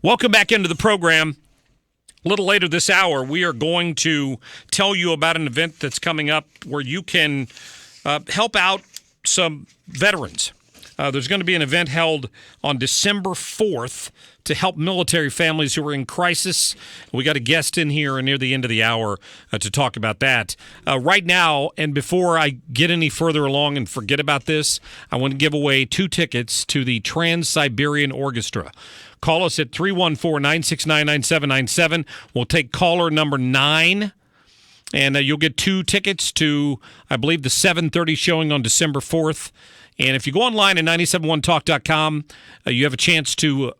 Welcome back into the program. A little later this hour, we are going to tell you about an event that's coming up where you can help out some veterans. There's going to be an event held on December 4th to help military families who are in crisis. We got a guest in here near the end of the hour to talk about that. Right now, and before I get any further along and forget about this, I want to give away 2 tickets to the Trans-Siberian Orchestra. Call us at 314-969-9797. We'll take caller number 9, and you'll get 2 tickets to, I believe, the 7:30 showing on December 4th. And if you go online at 971talk.com, you have a chance to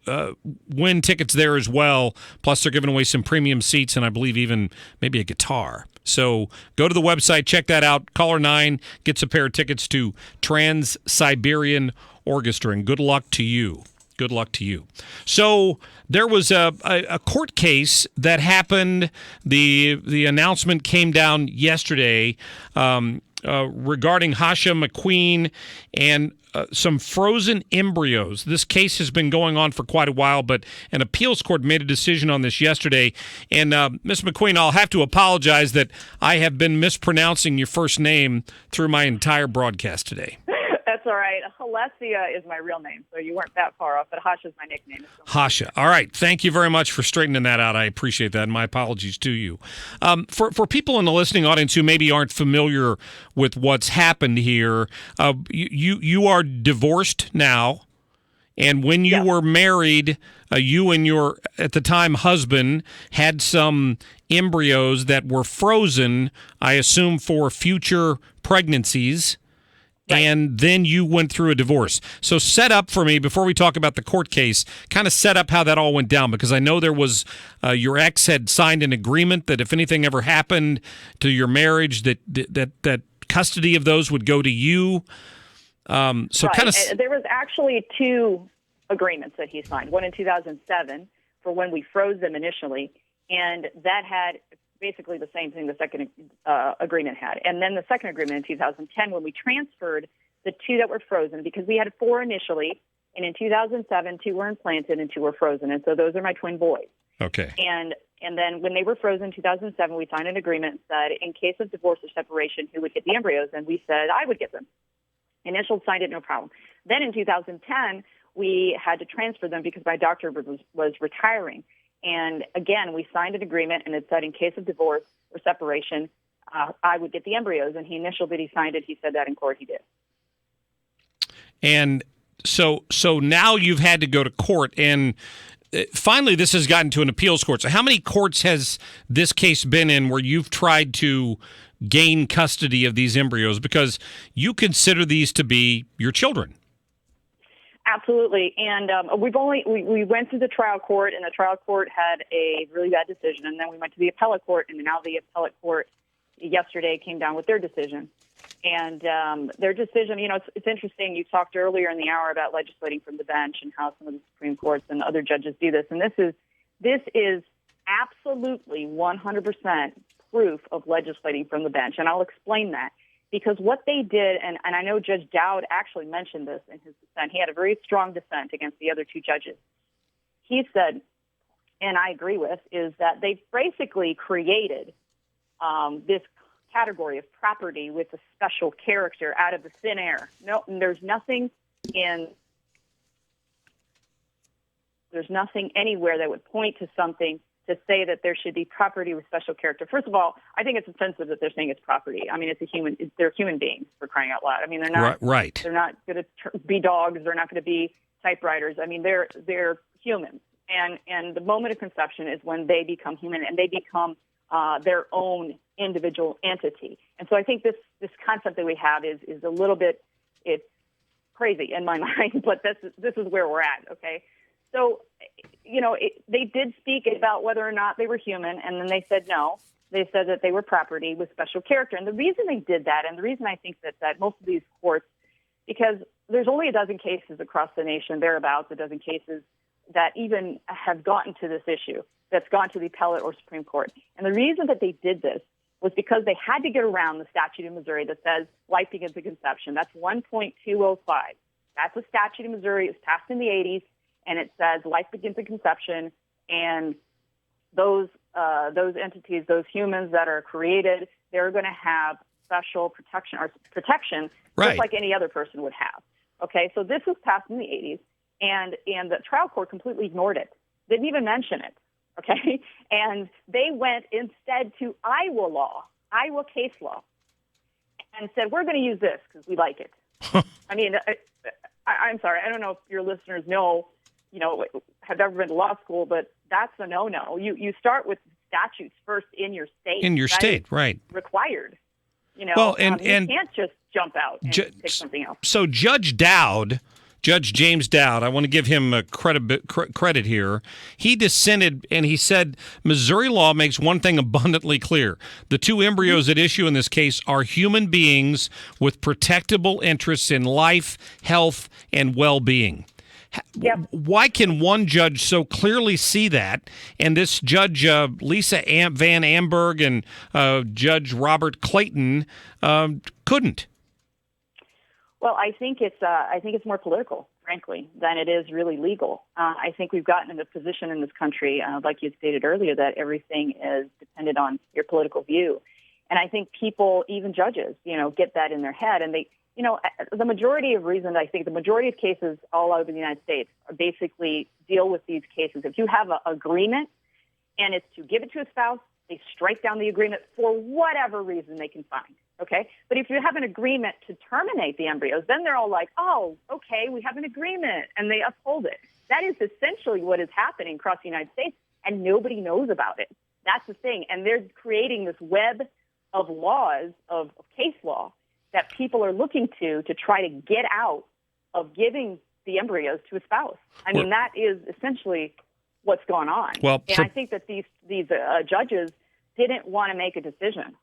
win tickets there as well. Plus, they're giving away some premium seats and I believe even maybe a guitar. So go to the website, check that out. Caller 9 gets a pair of tickets to Trans-Siberian Orchestra, and good luck to you. Good luck to you. So there was a court case that happened. The announcement came down yesterday regarding Jasha McQueen and some frozen embryos. This case has been going on for quite a while, but an appeals court made a decision on this yesterday. And Ms. McQueen, I'll have to apologize that I have been mispronouncing your first name through my entire broadcast today. That's all right. Halesia is my real name, so you weren't that far off, but Hasha's my nickname. Jasha. All right. Thank you very much for straightening that out. I appreciate that, and my apologies to you. For people in the listening audience who maybe aren't familiar with what's happened here, you are divorced now, and when you were married, you and your, at the time, husband had some embryos that were frozen, I assume, for future pregnancies. Right. And then you went through a divorce. So set up for me, before we talk about the court case, kind of set up how that all went down, because I know there was, your ex had signed an agreement that if anything ever happened to your marriage, that custody of those would go to you. There was actually 2 agreements that he signed, one in 2007 for when we froze them initially, and that had basically the same thing the second agreement had. And then the second agreement in 2010 when we transferred the 2 that were frozen, because we had 4 initially, and in 2007, 2 were implanted and 2 were frozen. And so those are my twin boys. Okay. And then when they were frozen in 2007, we signed an agreement that in case of divorce or separation, who would get the embryos? And we said I would get them. Initial signed it, no problem. Then in 2010, we had to transfer them because my doctor was retiring. And again, we signed an agreement, and it said in case of divorce or separation, I would get the embryos. And he initially, he signed it. He said that in court. He did. And so now you've had to go to court, and finally this has gotten to an appeals court. So how many courts has this case been in where you've tried to gain custody of these embryos because you consider these to be your children? Absolutely, and we went to the trial court, and the trial court had a really bad decision, and then we went to the appellate court, and now the appellate court yesterday came down with their decision. And their decision, it's interesting. You talked earlier in the hour about legislating from the bench and how some of the Supreme Courts and other judges do this, and this is absolutely 100% proof of legislating from the bench, and I'll explain that. Because what they did, and I know Judge Dowd actually mentioned this in his dissent, he had a very strong dissent against the other 2 judges. He said, and I agree with, is that they basically created this category of property with a special character out of the thin air. No, there's nothing anywhere that would point to something to say that there should be property with special character. First of all, I think it's offensive that they're saying it's property. I mean, they're human beings, for crying out loud. I mean, they're not right. They're not going to be dogs. They're not going to be typewriters. I mean, they're humans. And the moment of conception is when they become human and they become their own individual entity. And so I think this concept that we have is a little bit, it's crazy in my mind, but this is where we're at. Okay. So, they did speak about whether or not they were human, and then they said no. They said that they were property with special character. And the reason they did that, and the reason I think that most of these courts, because there's only a dozen cases across the nation, thereabouts, a dozen cases that even have gotten to this issue, that's gone to the appellate or Supreme Court. And the reason that they did this was because they had to get around the statute in Missouri that says life begins at conception. That's 1.205. That's a statute in Missouri. It was passed in the 80s. and it says life begins in conception, and those entities, those humans that are created, they're going to have special protection right, just like any other person would have. Okay, so this was passed in the 80s, and the trial court completely ignored it, didn't even mention it. Okay, and they went instead to Iowa case law, and said, we're going to use this because we like it. I mean, I'm sorry, I don't know if your listeners have ever been to law school, but that's a no-no. You start with statutes first in your state. In your state, right. Required. Well, and you can't just jump out and pick something else. So Judge James Dowd, I want to give him a credit here. He dissented, and he said Missouri law makes one thing abundantly clear. The two embryos at issue in this case are human beings with protectable interests in life, health, and well-being. Yep. Why can one judge so clearly see that, and this Judge Lisa Van Amberg and Judge Robert Clayton couldn't? Well, I think it's more political, frankly, than it is really legal. I think we've gotten in a position in this country, like you stated earlier, that everything is dependent on your political view, and I think people, even judges, get that in their head, and they. The majority of cases all over the United States basically deal with these cases. If you have an agreement and it's to give it to a spouse, they strike down the agreement for whatever reason they can find. Okay? But if you have an agreement to terminate the embryos, then they're all like, oh, okay, we have an agreement, and they uphold it. That is essentially what is happening across the United States, and nobody knows about it. That's the thing. And they're creating this web of laws, of case law, that people are looking to try to get out of giving the embryos to a spouse. I mean, that is essentially what's going on. Well, and I think that these judges didn't want to make a decision.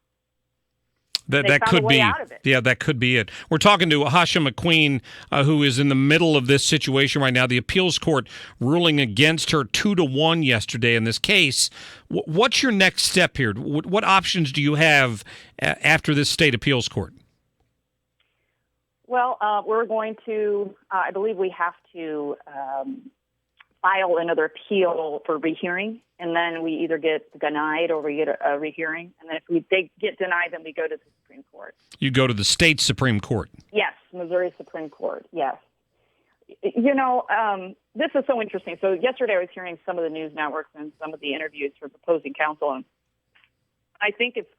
That could be, yeah, that could be it. We're talking to Jasha McQueen, who is in the middle of this situation right now. The appeals court ruling against her 2-1 yesterday in this case. What's your next step here? What options do you have after this state appeals court? Well, we're going to, I believe we have to file another appeal for rehearing, and then we either get denied or we get a rehearing. And then if they get denied, then we go to the Supreme Court. You go to the state Supreme Court? Yes, Missouri Supreme Court, yes. This is so interesting. So yesterday I was hearing some of the news networks and some of the interviews for opposing counsel, and I think it's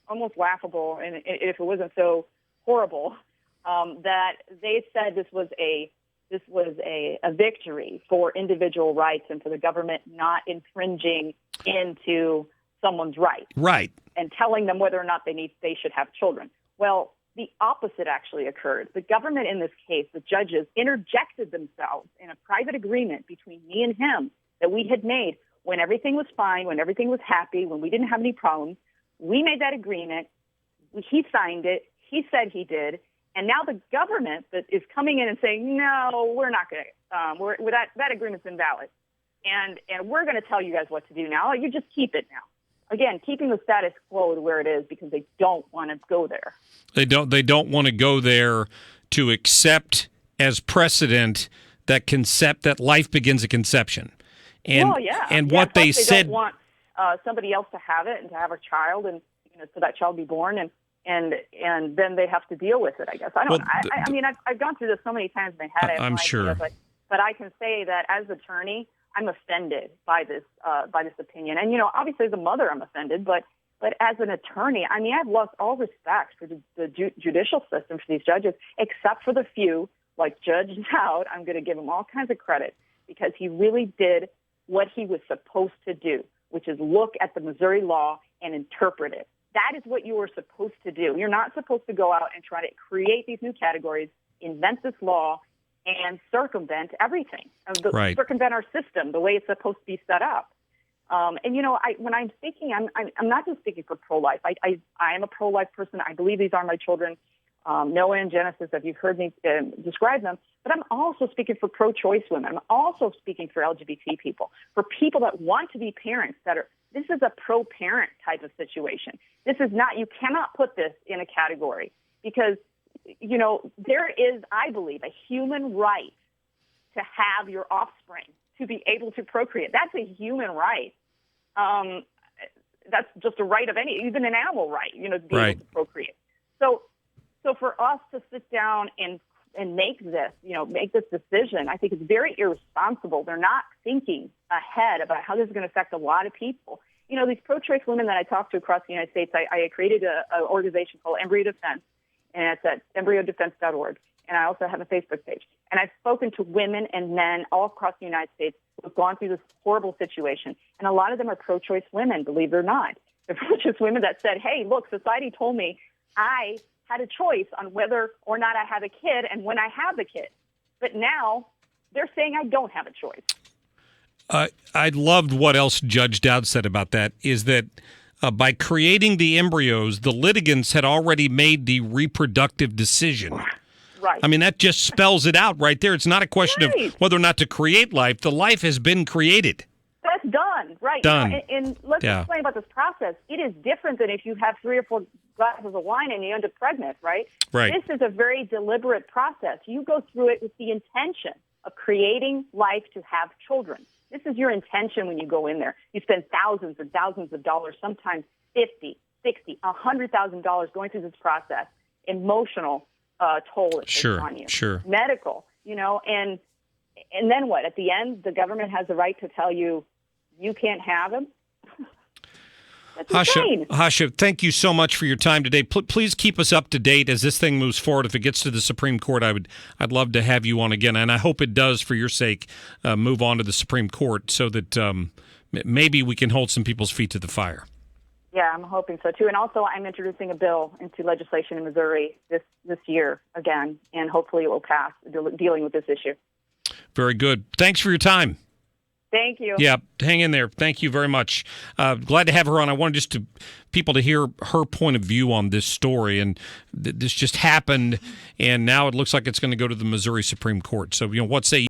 almost laughable, and if it wasn't so horrible, that they said this was a victory for individual rights and for the government not infringing into someone's rights. Right. And telling them whether or not they should have children. Well, the opposite actually occurred. The government in this case, the judges, interjected themselves in a private agreement between me and him that we had made when everything was fine, when everything was happy, when we didn't have any problems. We made that agreement. He signed it. He said he did. And now the government that is coming in and saying, no, we're not going to, that agreement's invalid. And we're going to tell you guys what to do now. You just keep it now. Again, keeping the status quo to where it is because they don't want to go there. They don't want to go there to accept as precedent that life begins at conception. And, well, yeah. And what they said. They don't want somebody else to have it and to have a child and so that child be born and then they have to deal with it, I guess. I mean, I've gone through this so many times in my head. I'm sure. But I can say that as an attorney, I'm offended by this opinion. And, obviously as a mother, I'm offended. But as an attorney, I mean, I've lost all respect for the judicial system for these judges, except for the few, like Judge Dowd. I'm going to give him all kinds of credit because he really did what he was supposed to do, which is look at the Missouri law and interpret it. That is what you are supposed to do. You're not supposed to go out and try to create these new categories, invent this law, and circumvent everything. Right. Circumvent our system the way it's supposed to be set up. When I'm speaking, I'm not just speaking for pro-life. I am a pro-life person. I believe these are my children, Noah and Genesis, if you've heard me describe them. But I'm also speaking for pro-choice women. I'm also speaking for LGBT people, for people that want to be parents this is a pro-parent type of situation. This is not, you cannot put this in a category because, there is, I believe, a human right to have your offspring, to be able to procreate. That's a human right. That's just a right of even an animal right, to be able to procreate. So for us to sit down and make this, make this decision, I think it's very irresponsible. They're not thinking ahead about how this is going to affect a lot of people. These pro-choice women that I talk to across the United States, I created an organization called Embryo Defense, and it's at embryodefense.org. And I also have a Facebook page. And I've spoken to women and men all across the United States who have gone through this horrible situation. And a lot of them are pro-choice women, believe it or not. They're pro-choice women that said, hey, look, society told me I had a choice on whether or not I have a kid and when I have the kid. But now they're saying I don't have a choice. I loved what else Judge Dowd said about that, is that by creating the embryos, the litigants had already made the reproductive decision. Right. I mean, that just spells it out right there. It's not a question of whether or not to create life. The life has been created. That's done, right? Done. And let's explain about this process. It is different than if you have 3 or 4 glasses of wine and you end up pregnant, right? Right. This is a very deliberate process. You go through it with the intention of creating life to have children. This is your intention when you go in there. You spend thousands and thousands of dollars, sometimes $50,000, $60,000, $100,000 going through this process. Emotional toll it takes on you. Sure. Medical, and then what? At the end, the government has the right to tell you you can't have them. That's insane. Jasha, thank you so much for your time today. Please keep us up to date as this thing moves forward. If it gets to the Supreme Court, I'd love to have you on again, and I hope it does, for your sake, move on to the Supreme Court so that maybe we can hold some people's feet to the fire. Yeah, I'm hoping so too. And also, I'm introducing a bill into legislation in Missouri this year again, and hopefully it will pass, dealing with this issue. Very good. Thanks for your time. Thank you. Yeah, hang in there. Thank you very much. Glad to have her on. I wanted people to hear her point of view on this story, and this just happened, and now it looks like it's going to go to the Missouri Supreme Court. So, what say you?